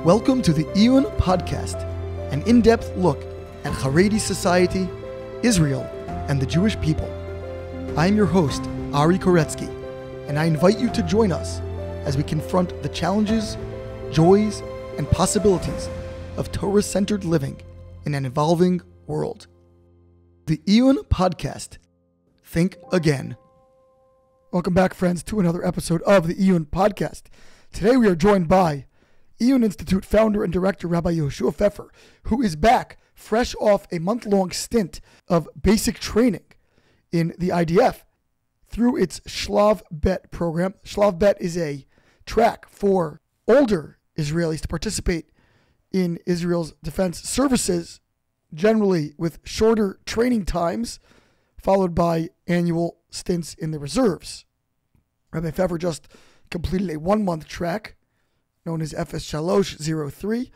Welcome to the Iyun Podcast, an in-depth look at Haredi society, Israel, and the Jewish people. I am your host, Ari Koretsky, and I invite you to join us as we confront the challenges, joys, and possibilities of Torah-centered living in an evolving world. The Iyun Podcast. Think again. Welcome back, friends, to another episode of the Iyun Podcast. Today we are joined by Iyun Institute founder and director Rabbi Yehoshua Pfeffer, who is back fresh off a month-long stint of basic training in the IDF through its Shlav Bet program. Shlav Bet is a track for older Israelis to participate in Israel's defense services, generally with shorter training times, followed by annual stints in the reserves. Rabbi Pfeffer just completed a one-month track known as FS-03,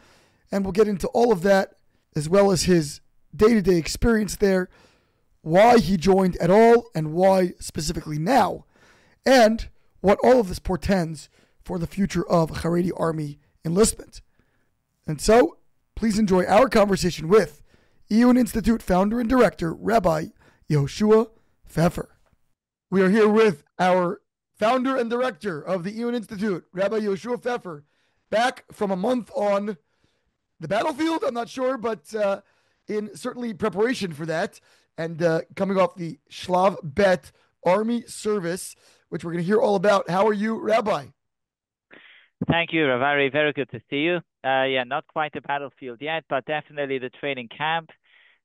and we'll get into all of that, as well as his day-to-day experience there, why he joined at all, and why specifically now, and what all of this portends for the future of Haredi Army enlistment. And so, please enjoy our conversation with Iyun Institute founder and director, Rabbi Yehoshua Pfeffer. We are here with our founder and director of the Iyun Institute, Rabbi Yehoshua Pfeffer, back from a month on the battlefield, I'm not sure, but in certainly preparation for that, and coming off the Shlav Bet Army service, which we're going to hear all about. How are you, Rabbi? Thank you, Ravari. Very good to see you. Not quite a battlefield yet, but definitely the training camp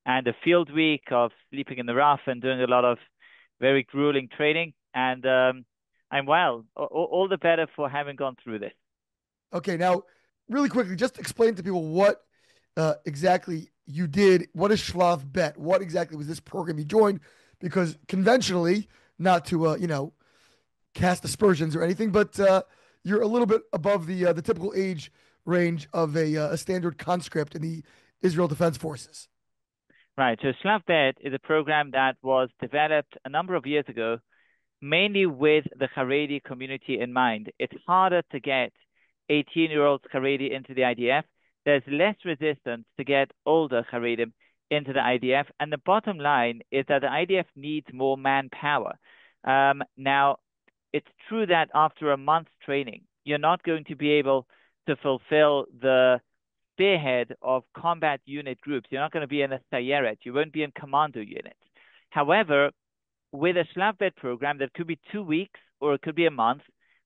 and the field week of sleeping in the rough and doing a lot of very grueling training. And I'm well. All the better for having gone through this. Okay, now, really quickly, just explain to people what exactly you did. What is Shlav Bet? What exactly was this program you joined? Because conventionally, not to, cast aspersions or anything, but you're a little bit above the typical age range of a standard conscript in the Israel Defense Forces. Right. So Shlav Bet is a program that was developed a number of years ago, mainly with the Haredi community in mind. It's harder to get 18-year-old Haredi into the IDF. There's less resistance to get older Haredim into the IDF. And the bottom line is that the IDF needs more manpower. Now, it's true that after a month's training, you're not going to be able to fulfill the spearhead of combat unit groups. You're not going to be in a Sayeret. You won't be in commando units. However, with a Shlav Bet program, that could be 2 weeks or it could be a month.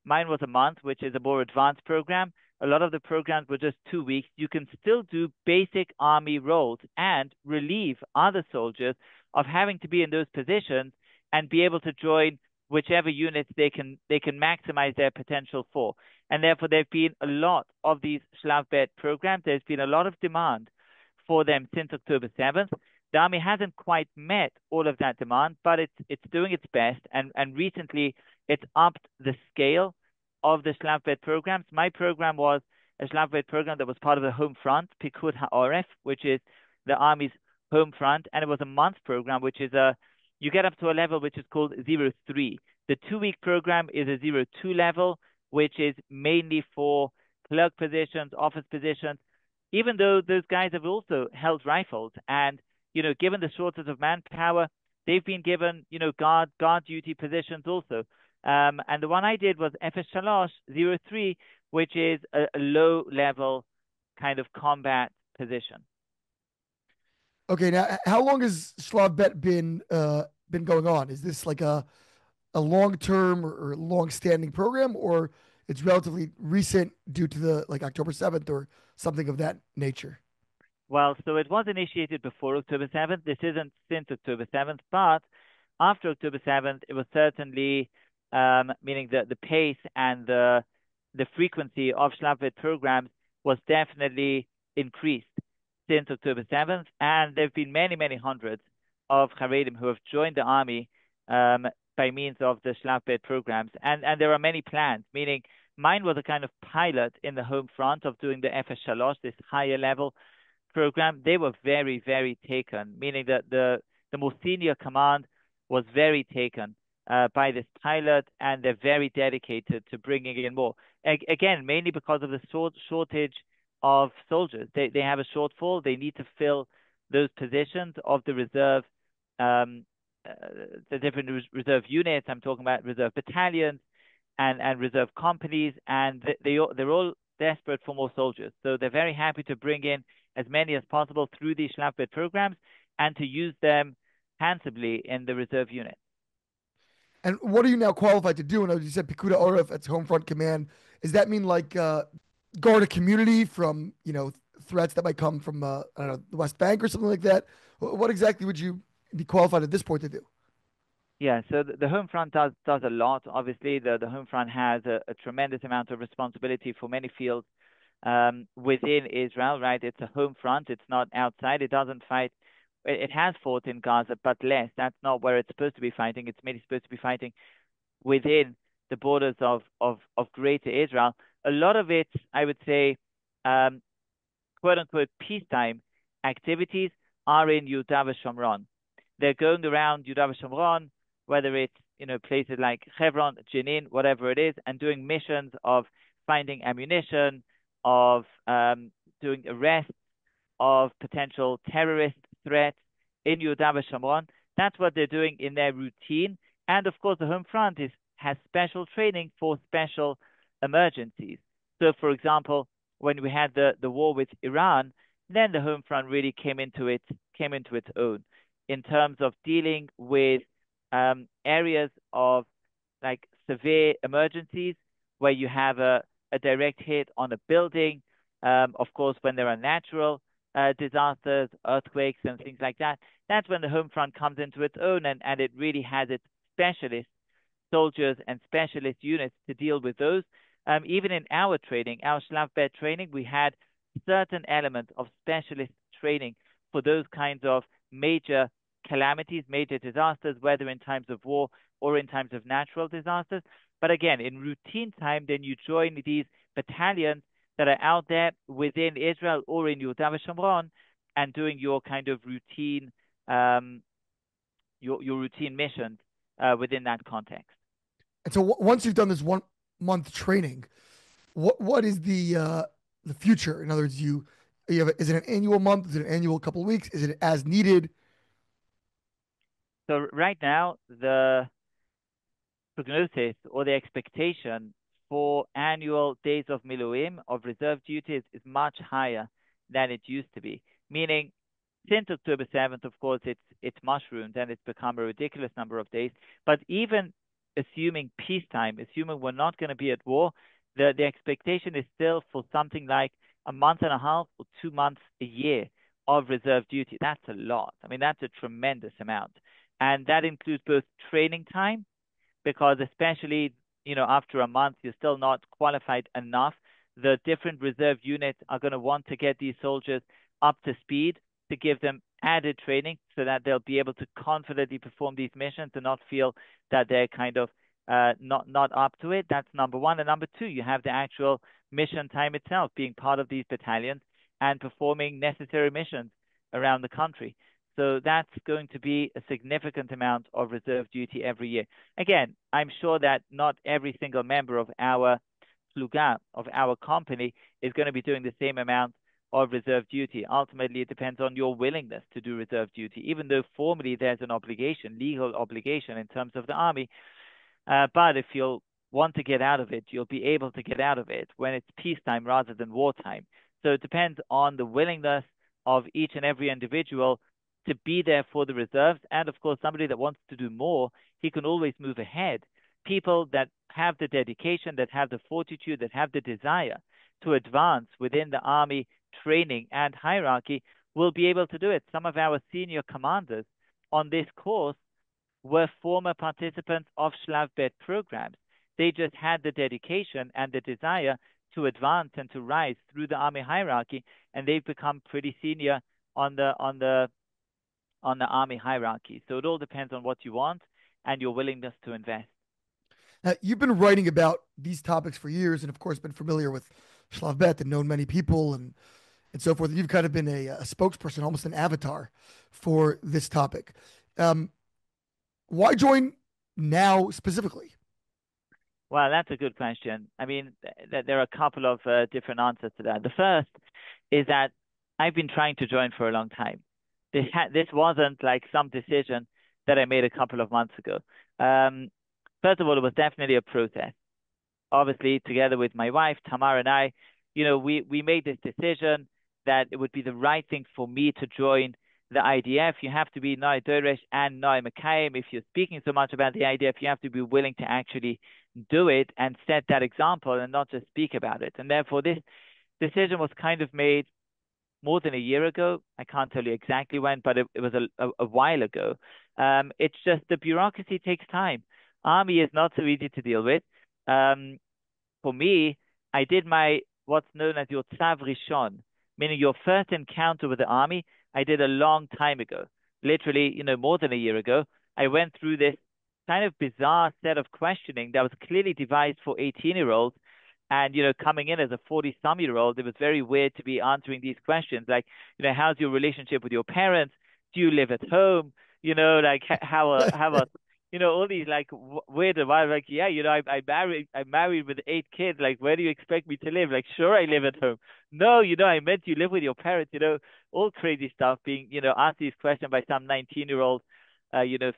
Mine was a month, which is a more advanced program. A lot of the programs were just 2 weeks. You can still do basic army roles and relieve other soldiers of having to be in those positions and be able to join whichever units they can maximize their potential for. And therefore, there have been a lot of these Shlav Bet programs. There's been a lot of demand for them since October 7th. The Army hasn't quite met all of that demand, but it's doing its best. And recently, it's upped the scale of the Shlav Bet programs. My program was a Shlav Bet program that was part of the Homefront, Pikud HaOref, which is the Army's home front. And it was a month program, which is you get up to a level which is called 03. The 2-week program is a 02 level, which is mainly for clerk positions, office positions, even though those guys have also held rifles. And, given the shortage of manpower, they've been given, guard duty positions also. And the one I did was FS-03, which is a low-level kind of combat position. Okay, now how long has Shlav Bet been going on? Is this like a long-term or long-standing program, or it's relatively recent due to the October 7th or something of that nature? Well, so it was initiated before October 7th. This isn't since October 7th, but after October 7th, it was certainly, meaning the pace and the frequency of Shlav Bet programs was definitely increased since October 7th. And there have been many, many hundreds of Haredim who have joined the Army by means of the Shlav Bet programs. And there are many plans, meaning mine was a kind of pilot in the home front of doing the FS-3, this higher level program. They were very, very taken, meaning that the more senior command was very taken by this pilot, and they're very dedicated to bringing in more. Again, mainly because of the shortage of soldiers. They have a shortfall. They need to fill those positions of the reserve, um, uh, the different reserve units. I'm talking about reserve battalions and reserve companies, and they're all desperate for more soldiers. So they're very happy to bring in as many as possible through these Shlav Bet programs and to use them handsomely in the reserve unit. And what are you now qualified to do? And as you said, Pikuda Oref, it's Homefront Command. Does that mean like guard a community from threats that might come from I don't know, the West Bank or something like that? What exactly would you be qualified at this point to do? Yeah, so the home front does a lot. Obviously, the home front has a tremendous amount of responsibility for many fields within Israel, right? It's a home front. It's not outside. It doesn't fight. It has fought in Gaza, but less. That's not where it's supposed to be fighting. It's mainly supposed to be fighting within the borders of Greater Israel. A lot of it, I would say, um, quote unquote peacetime activities are in Yehuda Shomron. They're going around Yehuda Shomron, whether it's places like Hebron, Jenin, whatever it is, and doing missions of finding ammunition, of doing arrests of potential terrorist threats in Yehuda Shomron. That's what they're doing in their routine. And of course, the home front has special training for special emergencies. So, for example, when we had the war with Iran, then the home front really came into its own in terms of dealing with areas of like severe emergencies where you have a direct hit on a building. Of course, when there are natural disasters, earthquakes, and things like that, that's when the home front comes into its own, and it really has its specialist soldiers and specialist units to deal with those. Even in our training, our Shlav Bet training, we had certain elements of specialist training for those kinds of major calamities, major disasters, whether in times of war or in times of natural disasters. But again, in routine time, then you join these battalions that are out there within Israel or in Yehuda Shomron and doing your kind of routine, your routine missions within that context. And so once you've done this 1 month training, what is the future? In other words, is it an annual month? Is it an annual couple of weeks? Is it as needed? So right now, the prognosis or the expectation for annual days of miluim, of reserve duties, is much higher than it used to be. Meaning, since October 7th, of course, it's mushroomed and it's become a ridiculous number of days. But even assuming peacetime, assuming we're not going to be at war, the expectation is still for something like a month and a half or 2 months a year of reserve duty. That's a lot. I mean, that's a tremendous amount. And that includes both training time, because especially, after a month, you're still not qualified enough. The different reserve units are going to want to get these soldiers up to speed to give them added training so that they'll be able to confidently perform these missions and not feel that they're kind of not up to it. That's number one. And number two, you have the actual mission time itself, being part of these battalions and performing necessary missions around the country. So that's going to be a significant amount of reserve duty every year. Again, I'm sure that not every single member of our pluga, of our company, is going to be doing the same amount of reserve duty. Ultimately, it depends on your willingness to do reserve duty, even though formally there's an obligation, legal obligation in terms of the army. But if you'll want to get out of it, you'll be able to get out of it when it's peacetime rather than wartime. So it depends on the willingness of each and every individual to be there for the reserves. And of course, somebody that wants to do more, he can always move ahead. People that have the dedication, that have the fortitude, that have the desire to advance within the army training and hierarchy will be able to do it. Some of our senior commanders on this course were former participants of Shlav Bet programs. They just had the dedication and the desire to advance and to rise through the army hierarchy, and they've become pretty senior on the army hierarchy. So it all depends on what you want and your willingness to invest. Now, you've been writing about these topics for years, and of course, been familiar with Shlav Bet and known many people and so forth. You've kind of been a spokesperson, almost an avatar for this topic. Why join now specifically? Well, that's a good question. I mean, there are a couple of different answers to that. The first is that I've been trying to join for a long time. This wasn't like some decision that I made a couple of months ago. Um, First of all, it was definitely a process. Obviously, together with my wife, Tamar, and I, we made this decision that it would be the right thing for me to join the IDF. You have to be Noai Doresh and Noai Mekayim. If you're speaking so much about the IDF, you have to be willing to actually do it and set that example and not just speak about it. And therefore, this decision was kind of made more than a year ago. I can't tell you exactly when, but it was a while ago. It's just the bureaucracy takes time. Army is not so easy to deal with. Um, for me, I did my what's known as your tzav rishon, meaning your first encounter with the army. I did a long time ago, literally, more than a year ago. I went through this kind of bizarre set of questioning that was clearly devised for 18-year-olds. And, coming in as a 40-some-year-old, it was very weird to be answering these questions like, how's your relationship with your parents? Do you live at home? Like how all these like weird advice, like, yeah, I'm married with 8 kids. Like, where do you expect me to live? Like, sure, I live at home. No, I meant you live with your parents. All crazy stuff being, asked these questions by some 19-year-old,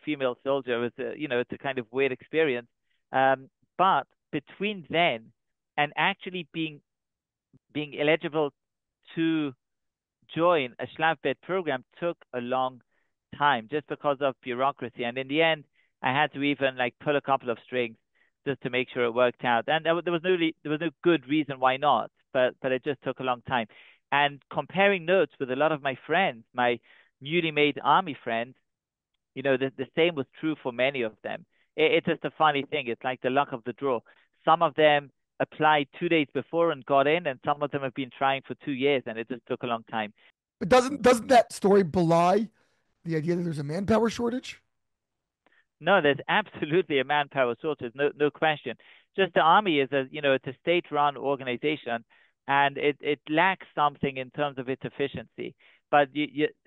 female soldier. It was, it's a kind of weird experience. But between then and actually being eligible to join a Shlav Bet program took a long time just because of bureaucracy. And in the end, I had to even like pull a couple of strings just to make sure it worked out. And there was no good reason why not, but it just took a long time. And comparing notes with a lot of my friends, my newly made army friends, the same was true for many of them. It's just a funny thing. It's like the luck of the draw. Some of them applied 2 days before and got in, and some of them have been trying for 2 years, and it just took a long time. But doesn't that story belie the idea that there's a manpower shortage? No, there's absolutely a manpower shortage, no question. Just the army is it's a state-run organization, and it lacks something in terms of its efficiency. But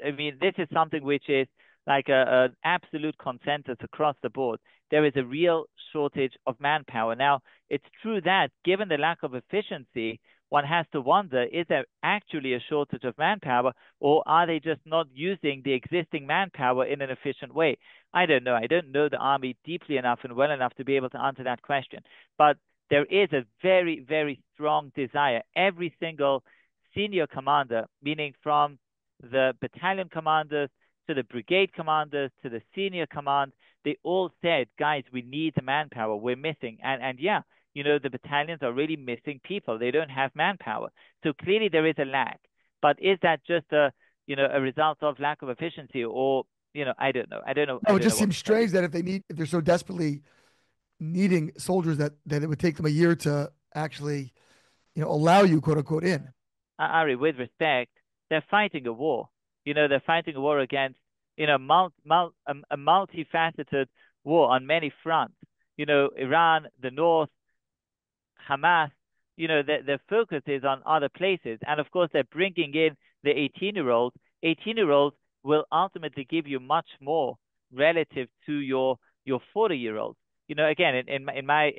I mean, this is something which is like an absolute consensus across the board. There is a real shortage of manpower. Now, it's true that given the lack of efficiency, one has to wonder, is there actually a shortage of manpower, or are they just not using the existing manpower in an efficient way? I don't know. I don't know the army deeply enough and well enough to be able to answer that question. But there is a very, very strong desire. Every single senior commander, meaning from the battalion commanders to the brigade commanders to the senior command, they all said, guys, we need the manpower. We're missing. And yeah, the battalions are really missing people. They don't have manpower. So clearly there is a lack. But is that just a result of lack of efficiency, or I don't know. I don't know. No, I it don't know just what seems to tell you. strange that if they're so desperately needing soldiers that it would take them a year to actually, allow you, quote unquote, in. Ari, with respect, they're fighting a war. They're fighting a war against, a multifaceted war on many fronts. Iran, the North, Hamas, their focus is on other places. And of course, they're bringing in the 18-year-olds. 18-year-olds will ultimately give you much more relative to your 40-year-olds. Again, in my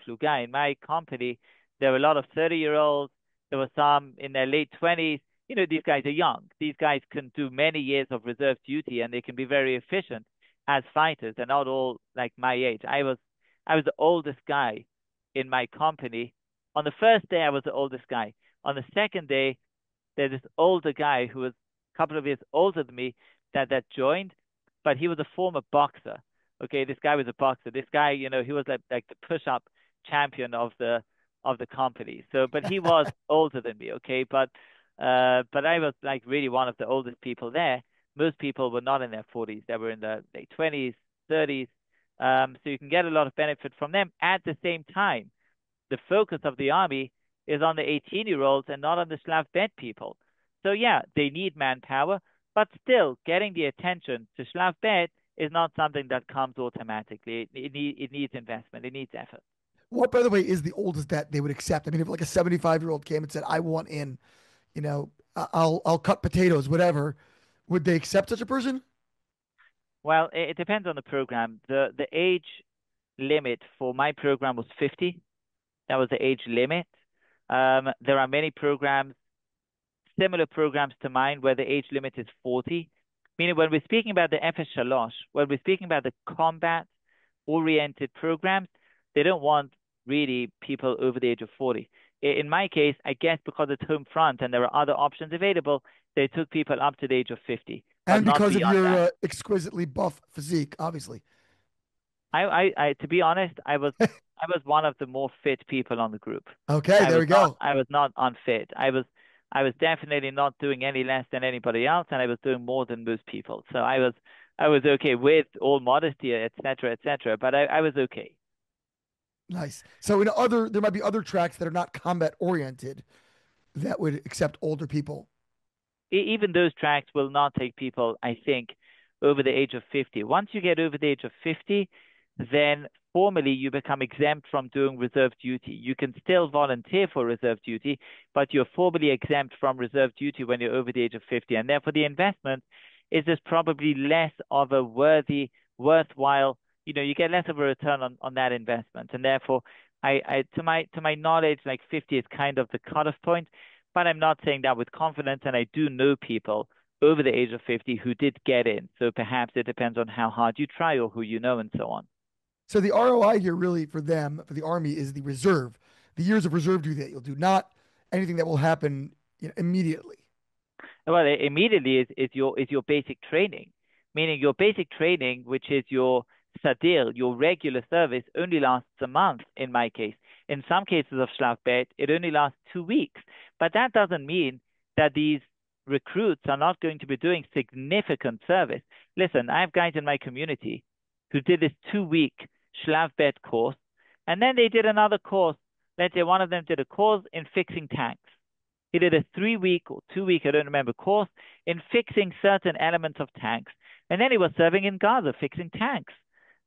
pluga, in my company, there were a lot of 30-year-olds. There were some in their late 20s. These guys are young. These guys can do many years of reserve duty, and they can be very efficient as fighters. They're not all like my age. I was the oldest guy in my company. On the first day, I was the oldest guy. On the second day, there's this older guy who was a couple of years older than me that joined, but he was a former boxer. Okay, this guy was a boxer. This guy, he was like the push-up champion of the company. So, but he was older than me. Okay, but I was like really one of the oldest people there. Most people were not in their 40s; they were in the late 20s, 30s. So you can get a lot of benefit from them. At the same time, the focus of the army is on the 18-year-olds and not on the Shlav Bet people. So yeah, they need manpower, but still getting the attention to Shlav Bet is not something that comes automatically. It needs investment. It needs effort. What, by the way, is the oldest that they would accept? I mean, if like a 75-year-old came and said, "I want in," I'll cut potatoes, whatever, would they accept such a person? Well, it depends on the program. The age limit for my program was 50. That was the age limit. There are many programs similar programs to mine where the age limit is 40. Meaning when we're speaking about the Efes Shalosh, when we're speaking about the combat-oriented programs, they don't want really people over the age of 40. In my case, I guess because it's home front and there are other options available, they took people up to the age of 50, but And not because of beyond your that. exquisitely buff physique, obviously. To be honest, I was one of the more fit people on the group. Okay, there we go. I was not unfit. I was definitely not doing any less than anybody else, and I was doing more than most people. So I was okay with all modesty, et cetera, but I was okay. Nice. So there might be other tracks that are not combat oriented that would accept older people. Even those tracks will not take people, I think, over the age of 50. Once you get over the age of 50, then formally you become exempt from doing reserve duty. You can still volunteer for reserve duty, but you're formally exempt from reserve duty when you're over the age of 50. And therefore, the investment is just probably less of a worthwhile, you get less of a return on that investment. And therefore, to my knowledge, like 50 is kind of the cutoff point. But I'm not saying that with confidence, and I do know people over the age of 50 who did get in. So perhaps it depends on how hard you try or who you know and so on. So the ROI here really for them, for the Army, is the reserve, the years of reserve duty that you'll do, not anything that will happen immediately. Well, immediately is your basic training, meaning your basic training, which is your sadir, your regular service, only lasts a month in my case. In some cases of Shlav Bet, it only lasts 2 weeks. But that doesn't mean that these recruits are not going to be doing significant service. Listen, I have guys in my community who did this 2 week Shlav Bet course, and then they did another course. Let's say one of them did a course in fixing tanks. He did a 3 week or 2 week, I don't remember, course in fixing certain elements of tanks. And then he was serving in Gaza, fixing tanks.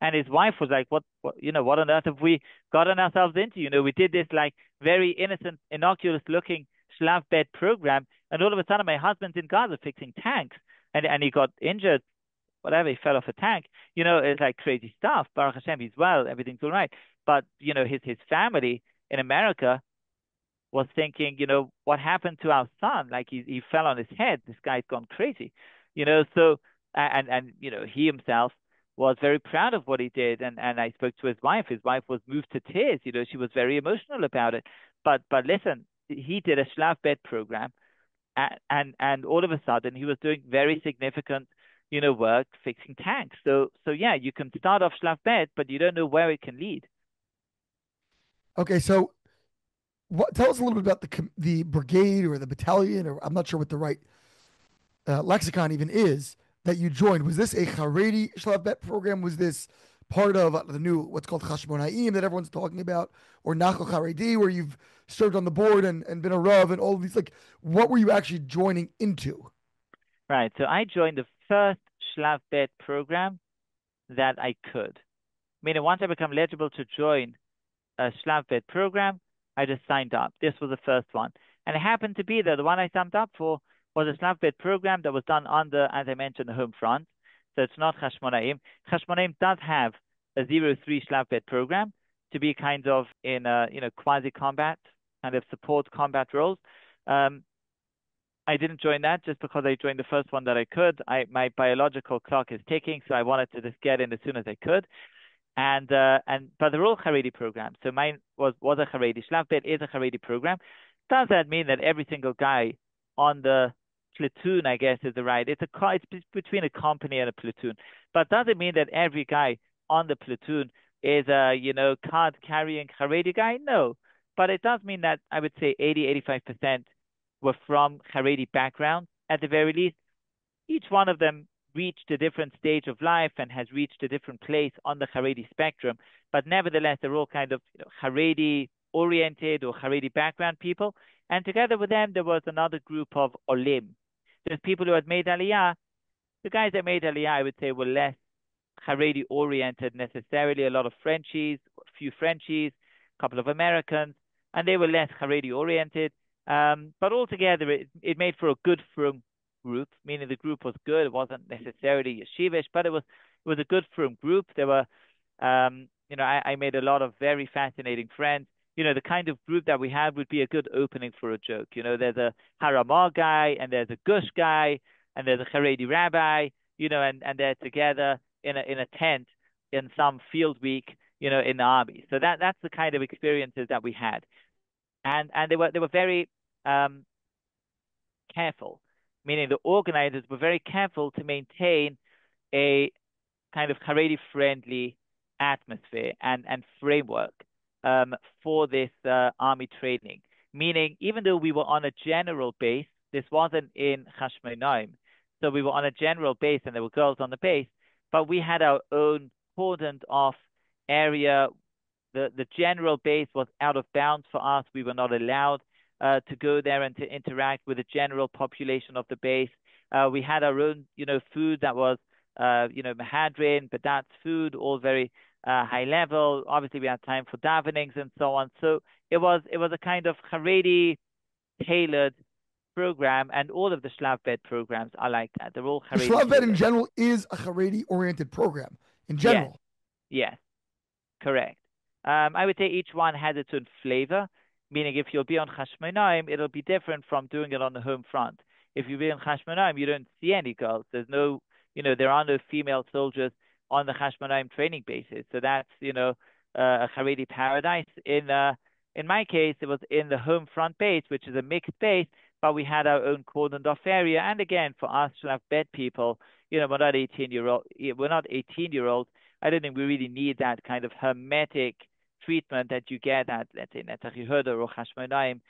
And his wife was like, what on earth have we gotten ourselves into? We did this like very innocent, innocuous looking Shlav Bet program. And all of a sudden, my husband's in Gaza fixing tanks. And he got injured, whatever, he fell off a tank. It's like crazy stuff. Baruch Hashem, he's well, everything's all right. But, his family in America was thinking, what happened to our son? Like he fell on his head. This guy's gone crazy, So he himself was very proud of what he did, and I spoke to his wife. His wife was moved to tears. She was very emotional about it. But listen, he did a Shlav Bet program, and all of a sudden he was doing very significant, work fixing tanks. So yeah, you can start off Shlav Bet, but you don't know where it can lead. Okay, so tell us a little bit about the brigade or the battalion, or I'm not sure what the right lexicon even is, that you joined. Was this a Haredi Shlav Bet program? Was this part of the new what's called Chashmonaim that everyone's talking about, or Nachal Haredi, where you've served on the board and been a Rav and all of these? Like, what were you actually joining into? Right. So I joined the first Shlav Bet program that I could. Meaning, once I become eligible to join a Shlav Bet program, I just signed up. This was the first one. And it happened to be that the one I signed up for was a Shlav Bet program that was done under, as I mentioned, the home front. So it's not Chashmonaim. Chashmonaim does have a 03 Shlav Bet program to be kind of in a, quasi-combat, kind of support combat roles. I didn't join that just because I joined the first one that I could. My biological clock is ticking, so I wanted to just get in as soon as I could. But they're all Haredi programs. So mine was a Haredi. Shlav Bet is a Haredi program. Does that mean that every single guy on the platoon, I guess, is the right? It's between a company and a platoon. But does it mean that every guy on the platoon is a, card carrying Haredi guy? No. But it does mean that I would say 85% were from Haredi background at the very least. Each one of them reached a different stage of life and has reached a different place on the Haredi spectrum. But nevertheless, they're all kind of Haredi oriented or Haredi background people. And together with them, there was another group of Olim. There's people who had made Aliyah. The guys that made Aliyah, I would say, were less Haredi oriented necessarily. A lot of Frenchies, a few Frenchies, a couple of Americans, and they were less Haredi oriented. But altogether, it made for a good frum group, meaning the group was good. It wasn't necessarily yeshivish, but it was a good frum group. There were, I made a lot of very fascinating friends. the kind of group that we had would be a good opening for a joke. There's a Haramah guy, and there's a Gush guy, and there's a Haredi rabbi, and they're together in a tent in some field week, in the army. So that's the kind of experiences that we had, and they were very careful, meaning the organizers were very careful to maintain a kind of Haredi friendly atmosphere and framework for this army training. Meaning, even though we were on a general base, this wasn't in Hashmonaim, so we were on a general base and there were girls on the base, but we had our own cordoned off area. The general base was out of bounds for us. We were not allowed to go there and to interact with the general population of the base. We had our own, food that was, mahadrin, but that's food, all very high level. Obviously, we had time for davenings and so on. So it was a kind of Haredi tailored program, and all of the Shlav Bet programs are like that. They're all Haredi. Shlav Bet in general is a Haredi oriented program in general. Yes, correct. I would say each one has its own flavor, meaning if you'll be on Hashmonaim, it'll be different from doing it on the home front. If you be on Hashmonaim, you don't see any girls. There's no, there are no female soldiers on the Hashmonaim training bases. So that's, a Haredi paradise. In my case, it was in the home front base, which is a mixed base, but we had our own cordoned off area. And again, for us Shlav Bet people, we're not 18-year-olds. I don't think we really need that kind of hermetic treatment that you get at, let's say, Netzach Yehuda or Hashmonaim,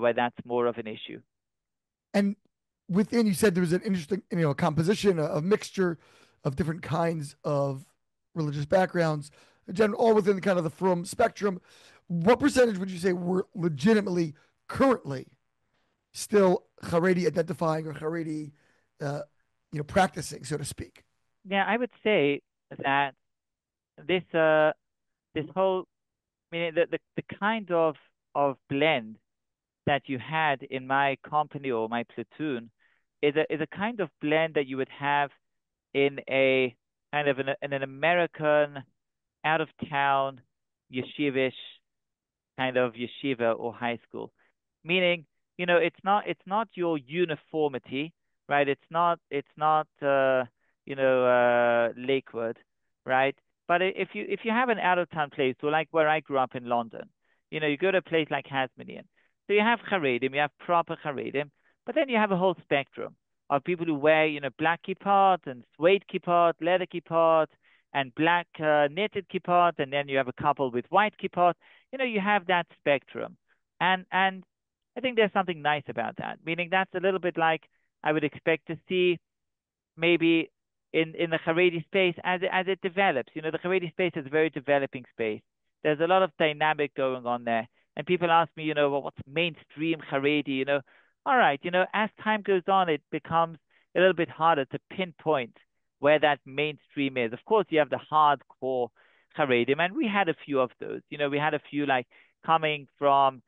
where that's more of an issue. And within, you said there was an interesting, composition, a mixture of different kinds of religious backgrounds, all within kind of the frum spectrum. What percentage would you say were legitimately, currently, still Haredi identifying or Haredi, practicing, so to speak? Yeah, I would say that this whole, the kind of blend that you had in my company or my platoon is a kind of blend that you would have in a kind of in an American out of town yeshivish kind of yeshiva or high school. Meaning, it's not your uniformity, right? It's not Lakewood, right? But if you have an out of town place, so like where I grew up in London, you go to a place like Hasmonean. So you have Haredim, you have proper Haredim, but then you have a whole spectrum of people who wear, black kippot and suede kippot, leather kippot, and black knitted kippot, and then you have a couple with white kippot. You have that spectrum, and I think there's something nice about that. Meaning that's a little bit like I would expect to see maybe in the Haredi space as it develops. The Haredi space is a very developing space. There's a lot of dynamic going on there. And people ask me, well, what's mainstream Haredi? All right, as time goes on, it becomes a little bit harder to pinpoint where that mainstream is. Of course, you have the hardcore Haredim, and we had a few of those. We had a few like coming from,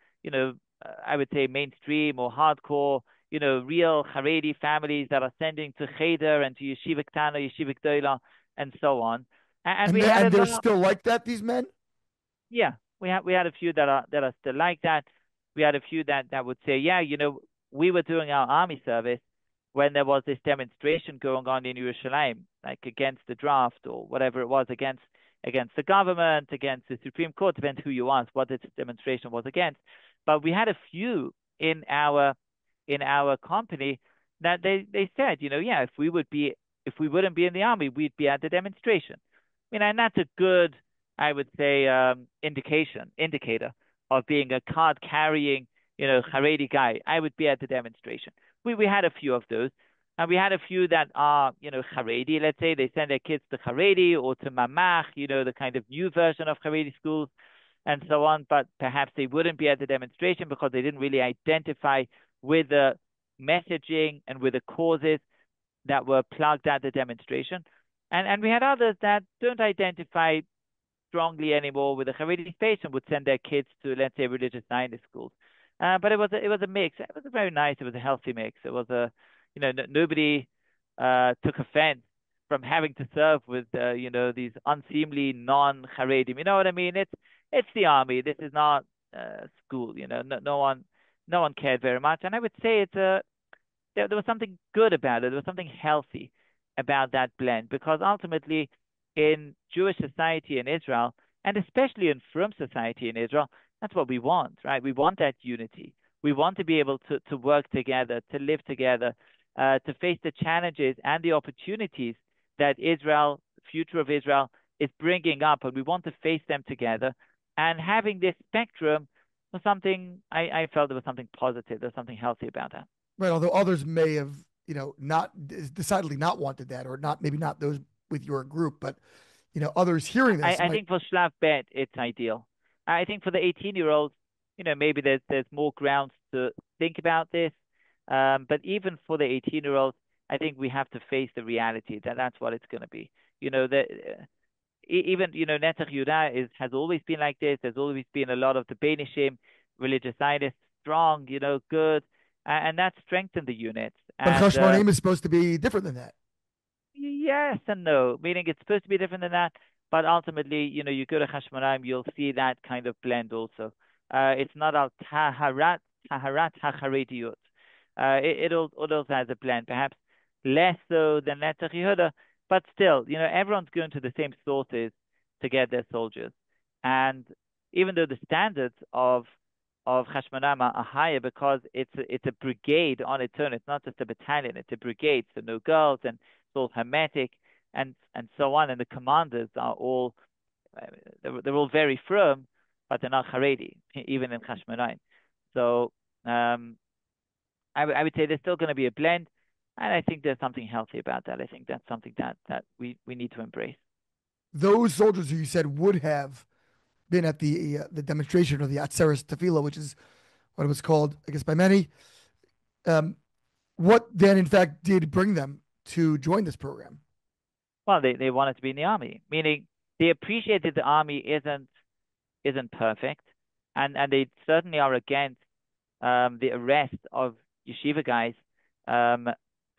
I would say mainstream or hardcore, real Haredi families that are sending to Cheder and to Yeshiva Ktana, Yeshiva Gdola, and so on. And they're still like that, these men? Yeah, we had a few that are still like that. We had a few that would say, yeah, we were doing our army service when there was this demonstration going on in Yerushalayim, like against the draft or whatever it was, against the government, against the Supreme Court, depends who you ask, what this demonstration was against. But we had a few in our company that they said, yeah, if we wouldn't be in the army, we'd be at the demonstration. And that's a good, I would say, indicator of being a card carrying, Haredi guy. I would be at the demonstration. We had a few of those. And we had a few that are, Haredi, let's say, they send their kids to Haredi or to Mamach, the kind of new version of Haredi schools and so on. But perhaps they wouldn't be at the demonstration because they didn't really identify with the messaging and with the causes that were plugged at the demonstration. And we had others that don't identify strongly anymore with the Haredi space and would send their kids to, let's say, religious Zionist schools. But it was a mix. It was a very nice. It was a healthy mix. It was nobody took offense from having to serve with these unseemly non-Haredim. You know what I mean? It's the army. This is not school. No one cared very much, and I would say there was something good about it. There was something healthy about that blend because ultimately, in Jewish society in Israel, and especially in Frum society in Israel, that's what we want, right? We want that unity. We want to be able to work together, to live together, to face the challenges and the opportunities that Israel, the future of Israel, is bringing up, and we want to face them together. And having this spectrum was something I felt there was something positive, there's something healthy about that. Right. Although others may have, not decidedly not wanted that, or not, maybe not those with your group, but others hearing this I might. think for Shlav Bet, it's ideal. I think for the 18-year-olds, maybe there's more grounds to think about this. But even for the 18-year-olds, I think we have to face the reality that that's what it's going to be. That even Netzach Yehuda has always been like this. There's always been a lot of the Benishim, religious Zionists, strong, good, and that strengthened the units. But And Chashmonaim is supposed to be different than that. yes and no, meaning it's supposed to be different than that, but ultimately, you go to Hashmonaim, you'll see that kind of blend also. It's not al taharat hacharediyut. It also has a blend, perhaps less so than Netzach Yehuda, but still, everyone's going to the same sources to get their soldiers, and even though the standards of Hashmonaim are higher because it's a brigade on its own. It's not just a battalion; it's a brigade. So no girls, and it's all hermetic, and so on. And the commanders are all they're all very firm, but they're not Haredi, even in Hashmonaim. So I would say there's still going to be a blend, and I think there's something healthy about that. I think that's something that we need to embrace. Those soldiers who you said would have been at the demonstration, or the Atzeres Tefillah, which is what it was called, I guess, by many. Um, what then, in fact, did bring them to join this program? Well, they wanted to be in the army, meaning they appreciated the army isn't perfect, and they certainly are against the arrest of yeshiva guys um,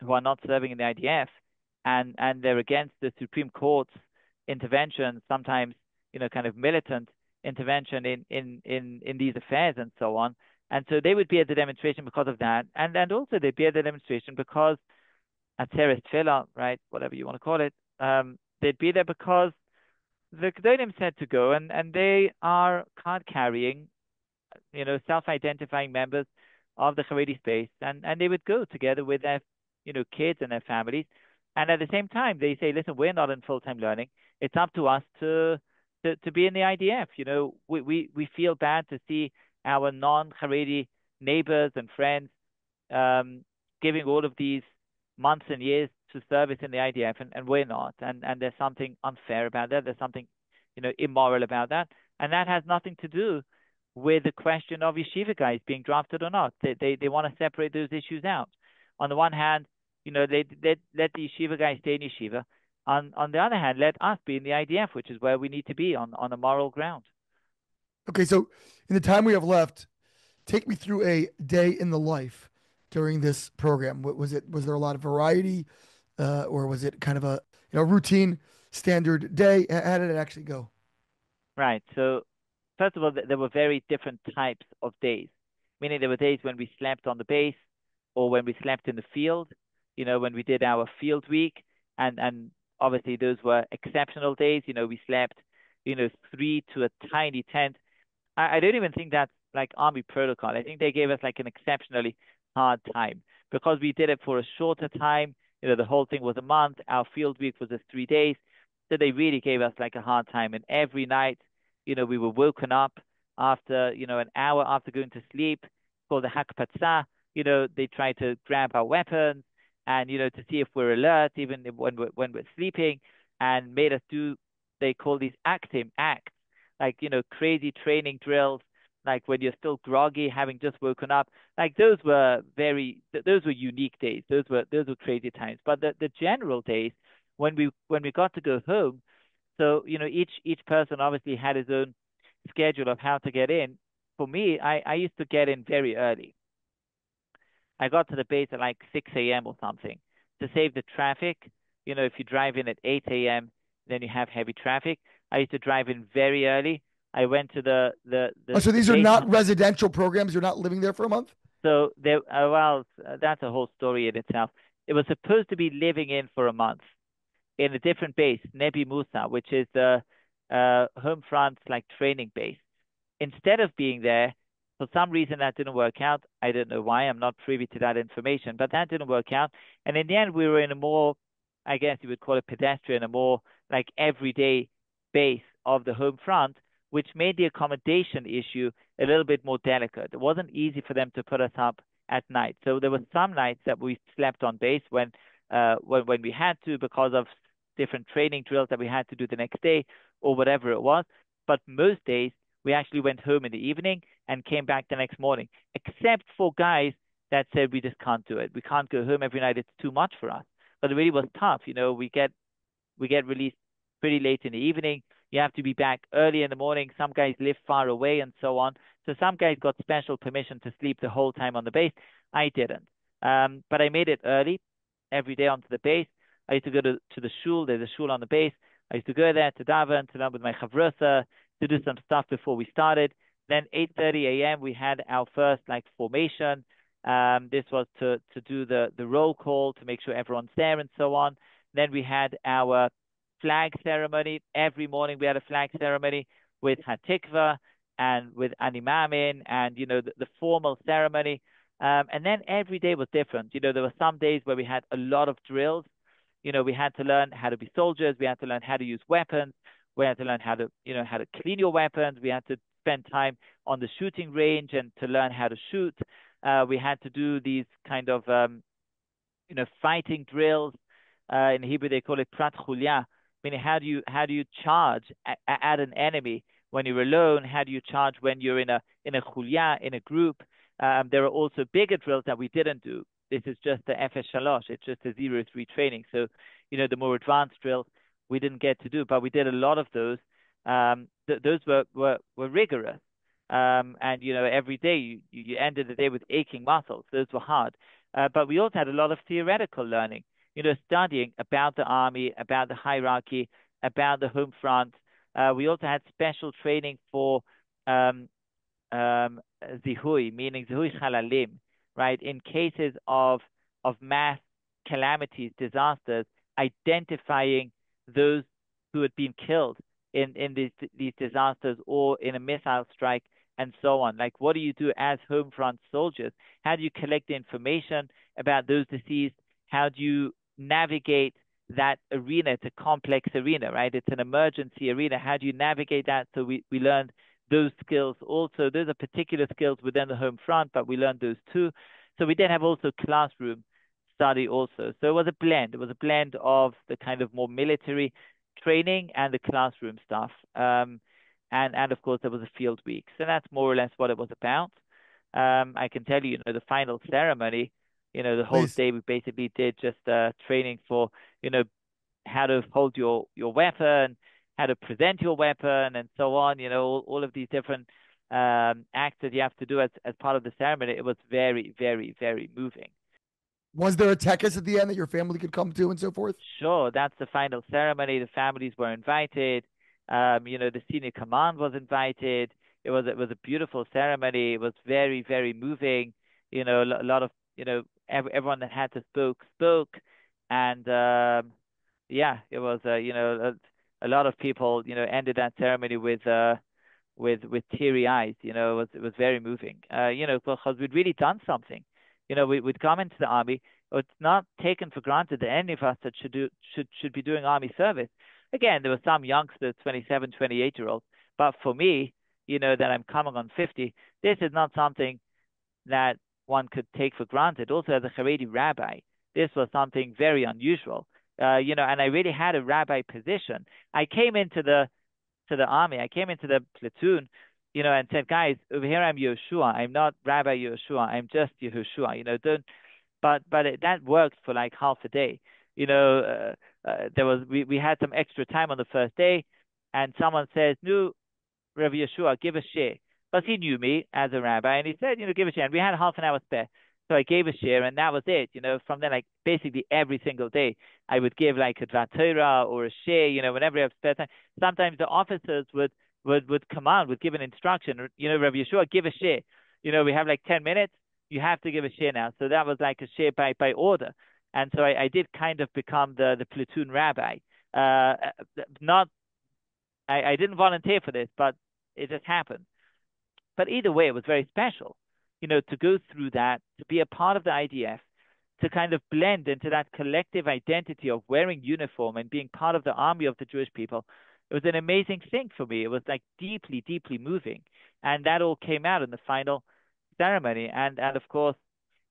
who are not serving in the IDF, and they're against the Supreme Court's intervention, sometimes kind of militant intervention in these affairs and so on. And so they would be at the demonstration because of that, and also they'd be at the demonstration because Atzeres Tefillah, right, whatever you want to call it, they'd be there because the Gedolim said to go, and they are card carrying, self-identifying members of the Haredi space, and they would go together with their, kids and their families. And at the same time, they say, listen, we're not in full-time learning. It's up to us to be in the IDF. We feel bad to see our non-Haredi neighbors and friends giving all of these months and years to service in the IDF, and we're not. And there's something unfair about that. There's something, immoral about that. And that has nothing to do with the question of yeshiva guys being drafted or not. They want to separate those issues out. On the one hand, they let the yeshiva guys stay in yeshiva. On the other hand, let us be in the IDF, which is where we need to be on a moral ground. Okay, so in the time we have left, take me through a day in the life during this program. Was there a lot of variety, or was it kind of a routine, standard day? How did it actually go? Right. So first of all, there were very different types of days, meaning there were days when we slept on the base or when we slept in the field, when we did our field week. And obviously those were exceptional days. We slept, three to a tiny tent. I don't even think that's like army protocol. I think they gave us like an exceptionally hard time because we did it for a shorter time. The whole thing was a month. Our field week was just 3 days. So they really gave us like a hard time. And every night, we were woken up after, an hour after going to sleep, called the Hakpatzah. They tried to grab our weapons and, to see if we're alert, even when we're sleeping, and made us do, they call these acts, like, crazy training drills, like when you're still groggy, having just woken up. Like those were unique days. Those were crazy times. But the general days when we got to go home, so, each person obviously had his own schedule of how to get in. For me, I used to get in very early. I got to the base at like 6 a.m. or something to save the traffic. If you drive in at 8 a.m., then you have heavy traffic. I used to drive in very early I went to So the these are base. not residential programs. You're not living there for a month? So that's a whole story in itself. It was supposed to be living in for a month in a different base, Nebi Musa, which is the Homefront like training base. Instead of being there, for some reason that didn't work out. I don't know why. I'm not privy to that information, but that didn't work out. And in the end, we were in a more, I guess you would call it pedestrian, a more like everyday base of the home front, which made the accommodation issue a little bit more delicate. It wasn't easy for them to put us up at night. So there were some nights that we slept on base when we had to because of different training drills that we had to do the next day or whatever it was. But most days we actually went home in the evening and came back the next morning, except for guys that said we just can't do it. We can't go home every night. It's too much for us. But it really was tough. We get released pretty late in the evening. You have to be back early in the morning. Some guys live far away and so on. So some guys got special permission to sleep the whole time on the base. I didn't. But I made it early every day onto the base. I used to go to the shul. There's a shul on the base. I used to go there to daven, to learn with my chavrusa, to do some stuff before we started. Then 8:30 a.m. we had our first like formation. This was to do the roll call to make sure everyone's there and so on. Then we had our flag ceremony. Every morning we had a flag ceremony with Hatikva and with Animamin and the formal ceremony. And then every day was different. There were some days where we had a lot of drills. We had to learn how to be soldiers. We had to learn how to use weapons. We had to learn how to clean your weapons. We had to spend time on the shooting range and to learn how to shoot. We had to do these kind of fighting drills. In Hebrew they call it prat chulia, meaning how do you charge at an enemy when you're alone? How do you charge when you're in a chulia, in a group? There are also bigger drills that we didn't do. This is just the FS Shalosh. It's just a 0-3 training. So the more advanced drills we didn't get to do, but we did a lot of those. Those were rigorous. And every day you ended the day with aching muscles. Those were hard. But we also had a lot of theoretical learning, studying about the army, about the hierarchy, about the home front. We also had special training for zihui, meaning zihui chalalim, right? In cases of mass calamities, disasters, identifying those who had been killed in these disasters or in a missile strike and so on. Like, what do you do as home front soldiers? How do you collect the information about those deceased? How do you navigate that arena? It's a complex arena, right? It's an emergency arena. How do you navigate that? So we learned those skills also. Those are particular skills within the home front, but we learned those too. So we then have also classroom study also. So it was a blend. It was a blend of the kind of more military training and the classroom stuff. And of course there was a field week. So that's more or less what it was about. I can tell you, the final ceremony, the whole Please. day we basically did just training for, how to hold your weapon, how to present your weapon, and so on. All of these different acts that you have to do as part of the ceremony. It was very, very, very moving. Was there a tekes at the end that your family could come to and so forth? Sure, that's the final ceremony. The families were invited. The senior command was invited. It was a beautiful ceremony. It was very, very moving. A lot of everyone that had to spoke, and yeah, it was a lot of people ended that ceremony with teary eyes. It was very moving. Because we'd really done something. We'd come into the army. It's not taken for granted that any of us that should be doing army service. Again, there were some youngsters, 27, 28-year-olds, but for me, that I'm coming on 50, this is not something that one could take for granted. Also, as a Haredi rabbi, this was something very unusual. And I really had a rabbi position. I came into the army. I came into the platoon, and said, guys, over here I'm Yehoshua. I'm not Rabbi Yehoshua. I'm just Yehoshua. That worked for like half a day. We had some extra time on the first day, and someone says, "No, Rabbi Yehoshua, give a share." But he knew me as a rabbi, and he said, give a share. And we had half an hour spare. So I gave a share, and that was it. From then, like basically every single day, I would give like a Dvar Torah or a share. Whenever I have spare time. Sometimes the officers would would command, would give an instruction. Rabbi Yehoshua, give a share. We have like 10 minutes. You have to give a share now. So that was like a share by order. And so I did kind of become the platoon rabbi. Not I didn't volunteer for this, but it just happened. But either way, it was very special, to go through that, to be a part of the IDF, to kind of blend into that collective identity of wearing uniform and being part of the army of the Jewish people. It was an amazing thing for me. It was like deeply, deeply moving. And that all came out in the final ceremony. And of course,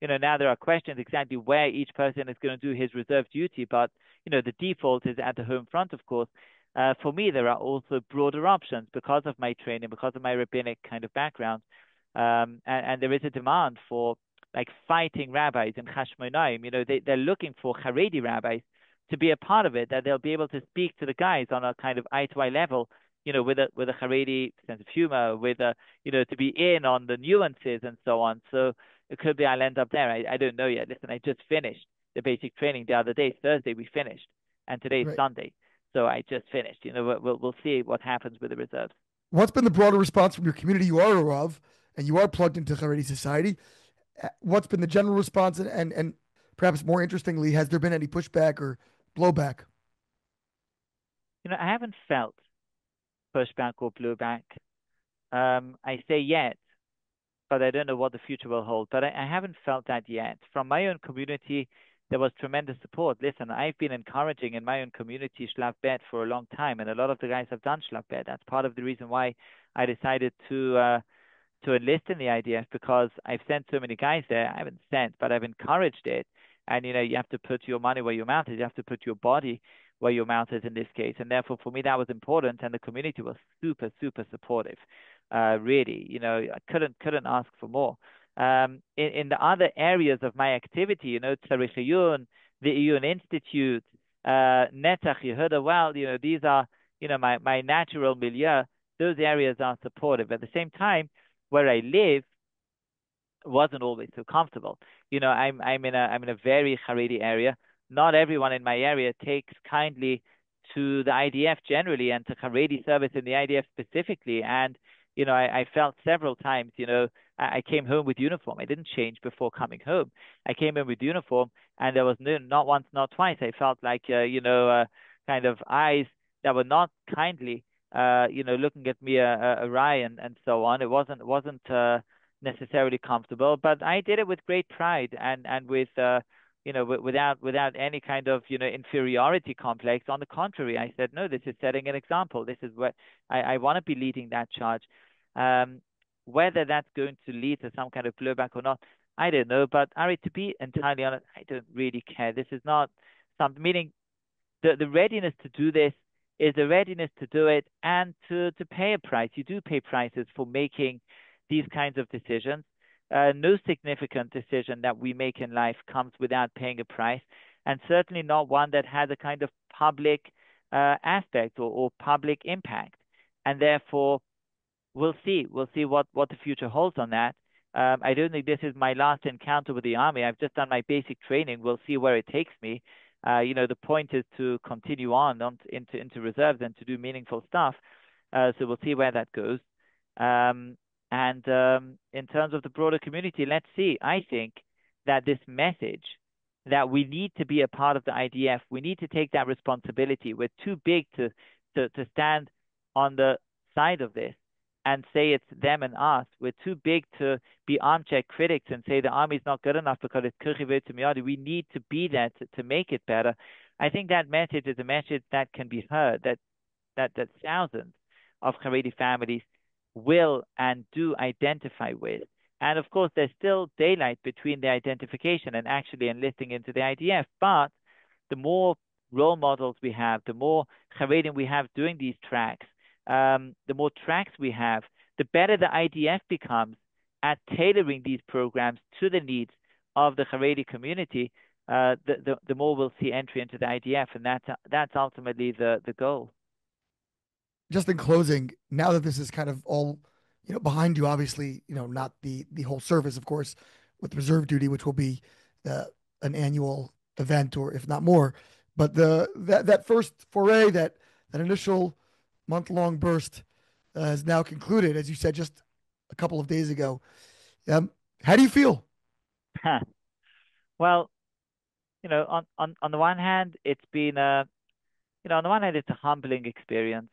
now there are questions exactly where each person is going to do his reserve duty. But, the default is at the home front, of course. For me, there are also broader options because of my training, because of my rabbinic kind of background. And there is a demand for like fighting rabbis in Hashmonaim. They're looking for Haredi rabbis to be a part of it, that they'll be able to speak to the guys on a kind of eye-to-eye level, with a Haredi sense of humor, to be in on the nuances and so on. So it could be I'll end up there. I don't know yet. Listen, I just finished the basic training the other day. Thursday we finished, and today's Right. Sunday. So I just finished. We'll see what happens with the reserves. What's been the broader response from your community you are aware of, and you are plugged into Haredi society? What's been the general response, and perhaps more interestingly, has there been any pushback or blowback? I haven't felt pushback or blowback. I say yet, but I don't know what the future will hold. But I haven't felt that yet. From my own community, there was tremendous support. Listen, I've been encouraging in my own community Shlav Bet for a long time, and a lot of the guys have done Shlav Bet. That's part of the reason why I decided to enlist in the IDF, because I've sent so many guys there. I haven't sent, but I've encouraged it. And you have to put your money where your mouth is. You have to put your body where your mouth is in this case. And therefore, for me, that was important. And the community was super, super supportive. Really, I couldn't ask for more. In the other areas of my activity, Tzarich Iyun, the Iyun Institute, Netzach Yehuda, well, these are, my natural milieu. Those areas are supportive. At the same time, where I live wasn't always so comfortable. I'm in a very Haredi area. Not everyone in my area takes kindly to the IDF generally, and to Haredi service in the IDF specifically. And I felt several times, I came home with uniform. I didn't change before coming home. I came in with uniform, and there was not once, not twice. I felt like kind of eyes that were not kindly looking at me awry and so on. It wasn't necessarily comfortable, but I did it with great pride and with without any kind of inferiority complex. On the contrary, I said, no, this is setting an example. This is what I want to be leading that charge. Whether that's going to lead to some kind of blowback or not, I don't know. But Ari, to be entirely honest, I don't really care. This is not something. Meaning, the readiness to do this is the readiness to do it and to pay a price. You do pay prices for making these kinds of decisions. No significant decision that we make in life comes without paying a price, and certainly not one that has a kind of public aspect or public impact. And therefore, we'll see. We'll see what the future holds on that. I don't think this is my last encounter with the army. I've just done my basic training. We'll see where it takes me. The point is to continue on into reserves and to do meaningful stuff. So we'll see where that goes. And in terms of the broader community, let's see. I think that this message that we need to be a part of the IDF, we need to take that responsibility. We're too big to stand on the side of this and say it's them and us. We're too big to be armchair critics and say the army is not good enough because it's kirchivet miyadi. We need to be there to make it better. I think that message is a message that can be heard, that thousands of Haredi families will and do identify with. And of course, there's still daylight between the identification and actually enlisting into the IDF. But the more role models we have, the more Haredim we have doing these tracks, the more tracks we have, the better the IDF becomes at tailoring these programs to the needs of the Haredi community. The more we'll see entry into the IDF, and that's ultimately the goal. Just in closing, now that this is kind of all, behind you, obviously, not the whole service, of course, with reserve duty, which will be an annual event, or if not more, but that first foray, that initial month-long burst, has now concluded, as you said just a couple of days ago. How do you feel? Well, on the one hand, it's been on the one hand, it's a humbling experience,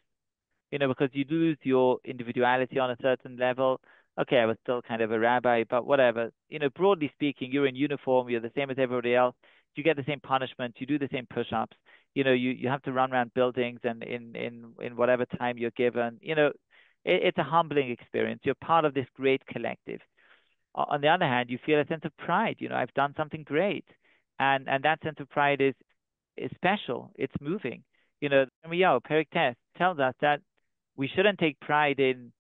because you lose your individuality on a certain level. Okay, I was still kind of a rabbi, but whatever. Broadly speaking, you're in uniform, you're the same as everybody else. You get the same punishment, you do the same push-ups. You have to run around buildings and in whatever time you're given. It's a humbling experience. You're part of this great collective. On the other hand, you feel a sense of pride. I've done something great, and that sense of pride is special. It's moving. Yirmiyahu, Perik Test tells us that we shouldn't take pride in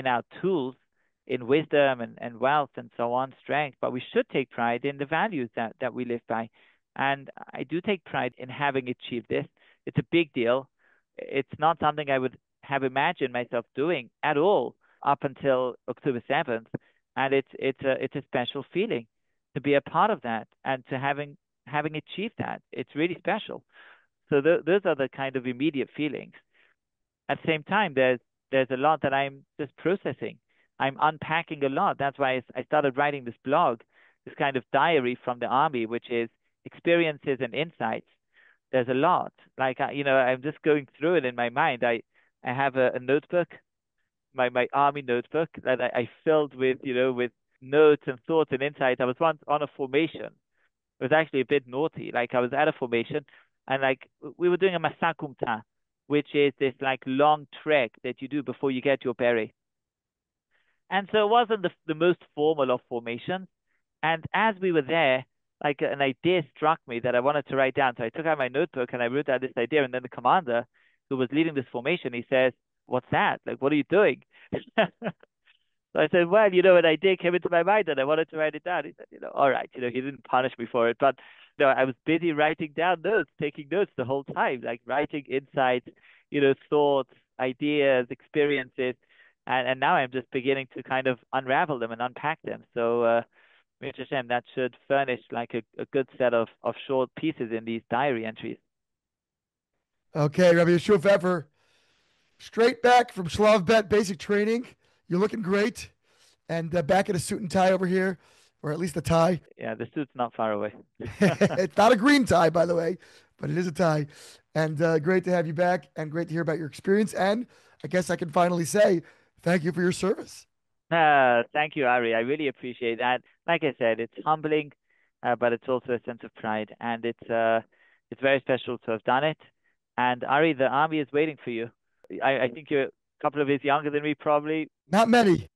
our tools, in wisdom and wealth and so on, strength, but we should take pride in the values that we live by. And I do take pride in having achieved this. It's a big deal. It's not something I would have imagined myself doing at all up until October 7th. And it's a special feeling to be a part of that and to having achieved that. It's really special. So those are the kind of immediate feelings. At the same time, there's a lot that I'm just processing. I'm unpacking a lot. That's why I started writing this blog, this kind of diary from the army, which is experiences and insights. There's a lot. Like I'm just going through it in my mind. I have a notebook, my army notebook that I filled with notes and thoughts and insights. I was once on a formation. It was actually a bit naughty. Like I was at a formation and like we were doing a masakumta, which is this like long trek that you do before you get your beret. And so it wasn't the most formal of formations. And as we were there, like an idea struck me that I wanted to write down. So I took out my notebook and I wrote down this idea. And then the commander who was leading this formation, he says, "What's that? Like, what are you doing?" So I said, well, an idea came into my mind and I wanted to write it down. He said, all right. He didn't punish me for it, but I was busy writing down notes, taking notes the whole time, like writing insights, thoughts, ideas, experiences. And now I'm just beginning to kind of unravel them and unpack them. So, Mr. Hashem, that should furnish like a good set of short pieces in these diary entries. Okay, Rabbi Yehoshua Pfeffer, straight back from Shlav Bet basic training. You're looking great. And back in a suit and tie over here, or at least a tie. Yeah, the suit's not far away. It's not a green tie, by the way, but it is a tie. And great to have you back and great to hear about your experience. And I guess I can finally say thank you for your service. Thank you, Ari. I really appreciate that. Like I said, it's humbling, but it's also a sense of pride, and it's very special to have done it. And Ari, the army is waiting for you. I think you're a couple of years younger than me, probably. Not many.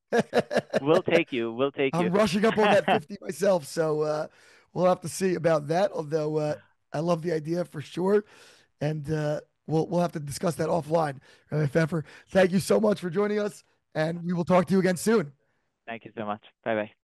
We'll take you. We'll take you. I'm rushing up on that 50 myself, so we'll have to see about that. Although I love the idea for sure, and we'll have to discuss that offline. Rabbi Pfeffer, thank you so much for joining us, and we will talk to you again soon. Thank you so much. Bye bye.